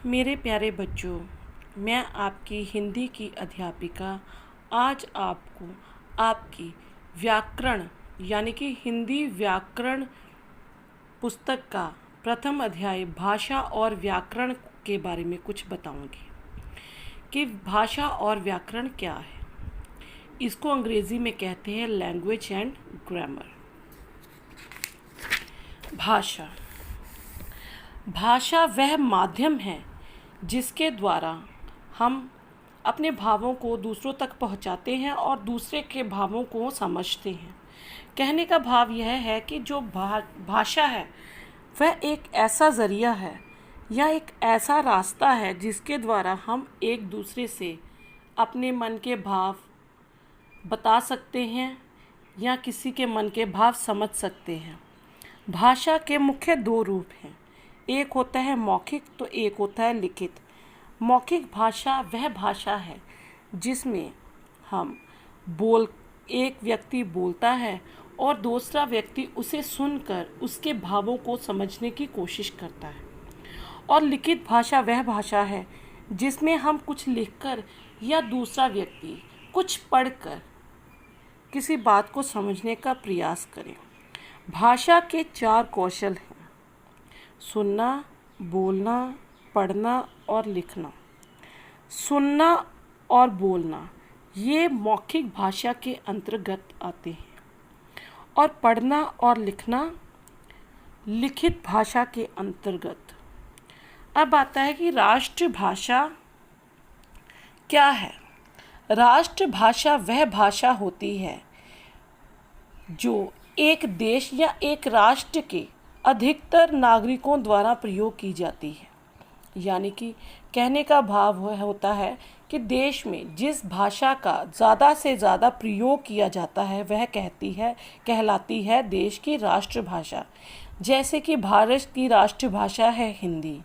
मेरे प्यारे बच्चों, मैं आपकी हिंदी की अध्यापिका आज आपको आपकी व्याकरण यानी कि हिंदी व्याकरण पुस्तक का प्रथम अध्याय भाषा और व्याकरण के बारे में कुछ बताऊंगी कि भाषा और व्याकरण क्या है। इसको अंग्रेज़ी में कहते हैं लैंग्वेज एंड ग्रामर। भाषा वह माध्यम है जिसके द्वारा हम अपने भावों को दूसरों तक पहुंचाते हैं और दूसरे के भावों को समझते हैं। कहने का भाव यह है कि जो भाषा है वह एक ऐसा ज़रिया है या एक ऐसा रास्ता है जिसके द्वारा हम एक दूसरे से अपने मन के भाव बता सकते हैं या किसी के मन के भाव समझ सकते हैं। भाषा के मुख्य दो रूप हैं, एक होता है मौखिक तो एक होता है लिखित। मौखिक भाषा वह भाषा है जिसमें एक व्यक्ति बोलता है और दूसरा व्यक्ति उसे सुनकर उसके भावों को समझने की कोशिश करता है। और लिखित भाषा वह भाषा है जिसमें हम कुछ लिखकर या दूसरा व्यक्ति कुछ पढ़कर किसी बात को समझने का प्रयास करें। भाषा के 4 कौशल हैं: सुनना, बोलना, पढ़ना और लिखना। सुनना और बोलना ये मौखिक भाषा के अंतर्गत आते हैं और पढ़ना और लिखना लिखित भाषा के अंतर्गत। अब आता है कि राष्ट्रभाषा क्या है। राष्ट्रभाषा वह भाषा होती है जो एक देश या एक राष्ट्र के अधिकतर नागरिकों द्वारा प्रयोग की जाती है। यानी कि कहने का भाव होता है कि देश में जिस भाषा का ज़्यादा से ज़्यादा प्रयोग किया जाता है वह कहलाती है देश की राष्ट्रभाषा। जैसे कि भारत की राष्ट्रभाषा है हिंदी,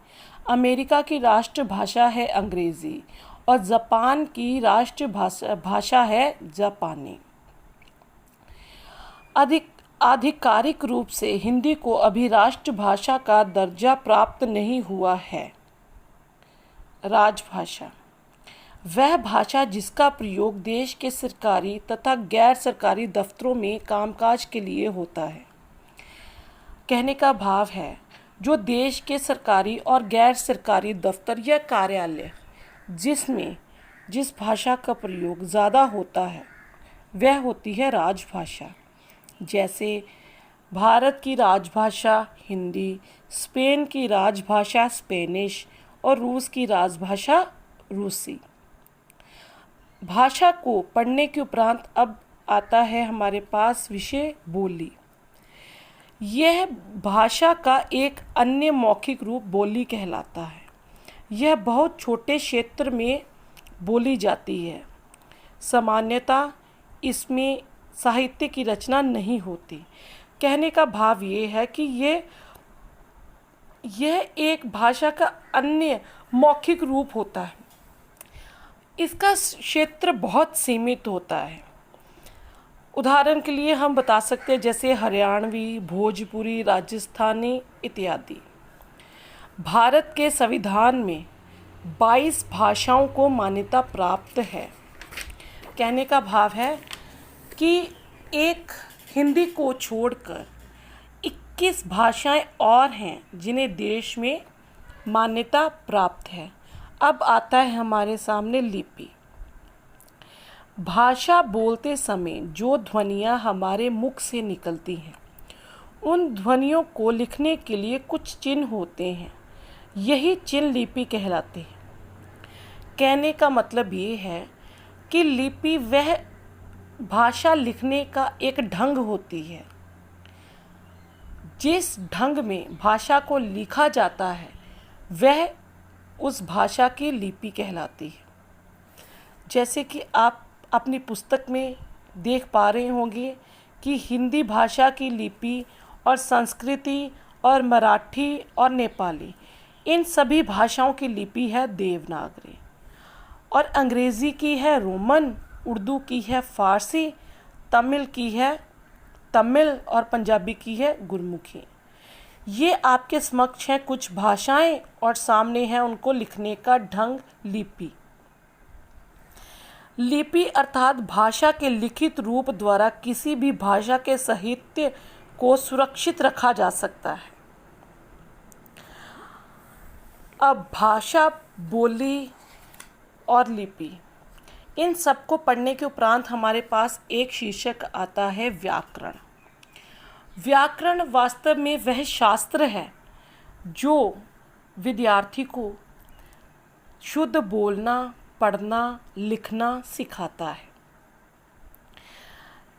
अमेरिका की राष्ट्रभाषा है अंग्रेज़ी और जापान की राष्ट्रभाषा है जापानी। आधिकारिक रूप से हिंदी को अभी राष्ट्रभाषा का दर्जा प्राप्त नहीं हुआ है। राजभाषा वह भाषा जिसका प्रयोग देश के सरकारी तथा गैर सरकारी दफ्तरों में कामकाज के लिए होता है। कहने का भाव है जो देश के सरकारी और गैर सरकारी दफ्तर या कार्यालय जिसमें जिस भाषा का प्रयोग ज़्यादा होता है वह होती है राजभाषा। जैसे भारत की राजभाषा हिंदी, स्पेन की राजभाषा स्पेनिश और रूस की राजभाषा रूसी। भाषा को पढ़ने के उपरांत अब आता है हमारे पास विषय बोली। यह भाषा का एक अन्य मौखिक रूप बोली कहलाता है। यह बहुत छोटे क्षेत्र में बोली जाती है। सामान्यतः इसमें साहित्य की रचना नहीं होती। कहने का भाव ये है कि यह एक भाषा का अन्य मौखिक रूप होता है। इसका क्षेत्र बहुत सीमित होता है। उदाहरण के लिए हम बता सकते हैं जैसे हरियाणवी, भोजपुरी, राजस्थानी इत्यादि। भारत के संविधान में 22 भाषाओं को मान्यता प्राप्त है। कहने का भाव है कि एक हिंदी को छोड़कर 21 भाषाएं और हैं जिन्हें देश में मान्यता प्राप्त है। अब आता है हमारे सामने लिपि। भाषा बोलते समय जो ध्वनियाँ हमारे मुख से निकलती हैं उन ध्वनियों को लिखने के लिए कुछ चिन्ह होते हैं। यही चिन्ह लिपि कहलाते हैं। कहने का मतलब ये है कि लिपि वह भाषा लिखने का एक ढंग होती है। जिस ढंग में भाषा को लिखा जाता है वह उस भाषा की लिपि कहलाती है। जैसे कि आप अपनी पुस्तक में देख पा रहे होंगे कि हिंदी भाषा की लिपि और संस्कृति और मराठी और नेपाली इन सभी भाषाओं की लिपि है देवनागरी और अंग्रेज़ी की है रोमन, उर्दू की है फ़ारसी, तमिल की है तमिल और पंजाबी की है गुरमुखी। ये आपके समक्ष हैं कुछ भाषाएं और सामने है उनको लिखने का ढंग, लिपि। लिपि अर्थात भाषा के लिखित रूप द्वारा किसी भी भाषा के साहित्य को सुरक्षित रखा जा सकता है। अब भाषा, बोली और लिपि, इन सबको पढ़ने के उपरांत हमारे पास एक शीर्षक आता है व्याकरण। व्याकरण वास्तव में वह शास्त्र है जो विद्यार्थी को शुद्ध बोलना, पढ़ना, लिखना सिखाता है।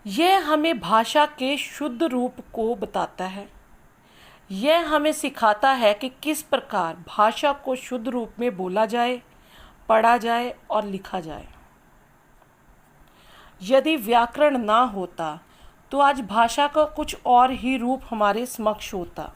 यह हमें भाषा के शुद्ध रूप को बताता है। यह हमें सिखाता है कि किस प्रकार भाषा को शुद्ध रूप में बोला जाए, पढ़ा जाए और लिखा जाए। यदि व्याकरण ना होता तो आज भाषा का कुछ और ही रूप हमारे समक्ष होता।